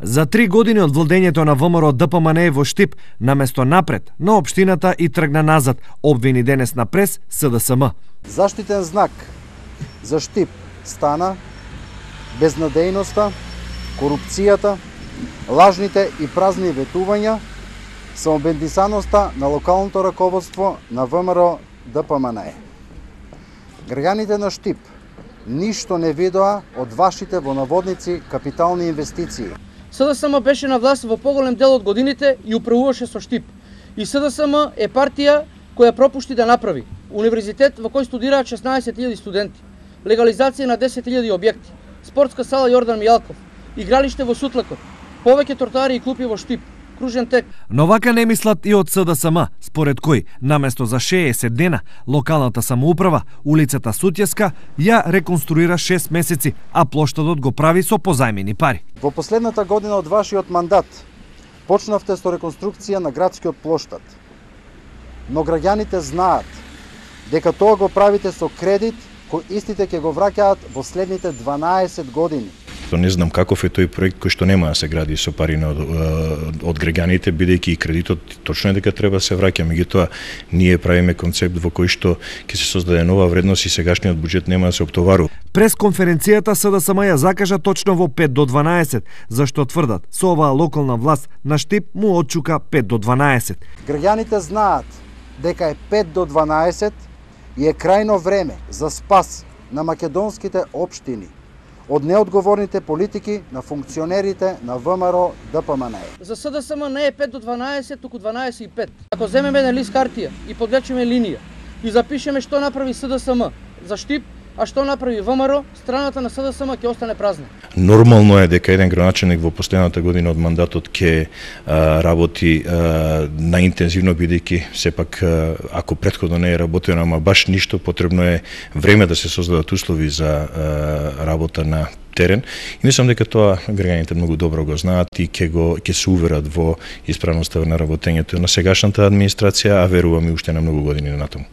За 3 години од владењето на ВМРО ДПМНЕ во Штип, наместо напред на општината и тргна назад, обвини денес на прес СДСМ. Заштитен знак за Штип стана безнадејноста, корупцијата, лажните и празни ветувања, самобендисаноста на локалното раководство на ВМРО ДПМНЕ. Граѓаните на Штип ништо не видоа од вашите во наводници капитални инвестиции. СДСМ беше на власт во поголем дел од годините и управуваше со Штип. И СДСМ е партија која пропушти да направи универзитет во кој студираат 16.000 студенти, легализација на 10.000 објекти, спортска сала Јордан Мијалков, игралиште во Сутлакот, повеќе тротоари и клупи во Штип, кружен тек. Но вака не мислат и од СДСМ, според кој, наместо за 60 дена, локалната самоуправа, улицата Сутјеска, ја реконструира 6 месеци, а плоштадот го прави со позајмени пари. Во последната година од вашиот мандат почнавте со реконструкција на градскиот плоштад. Но граѓаните знаат дека тоа го правите со кредит кој истите ќе го враќаат во следните 12 години. Не знам каков е тој проект кој што нема да се гради со пари од граѓаните, бидејќи и кредитот точно е дека треба да се враќа, меѓутоа ние правиме концепт во кој што ќе се создаде нова вредност и сегашниот буџет нема да се оптоварува. Прес конференцијата СДСМ ја закажа точно во 5 до 12, зашто тврдат со оваа локална власт на Штип му отчука 5 до 12. Граѓаните знаат дека е 5 до 12 и е крајно време за спас на македонските општини од неодговорните политики на функционерите на ВМРО ДПМНЕ. За СДСМ не е 5 до 12, туку 12 и 5. Ако земеме на лист картија и подлечеме линија и запишеме што направи СДСМ за Штип, а што направи ВМРО, страната на СДСМ ќе остане празна. Нормално е дека еден граначелник во последната година од мандатот ќе работи наинтензивно, бидејќи сепак ако претходно не е работено, ама баш ништо, потребно е време да се создадат услови за работа на терен. И мислам дека тоа граѓаните многу добро го знаат и ќе се уверат во исправноста на работењето на сегашната администрација, а верувам и уште на многу години натаму.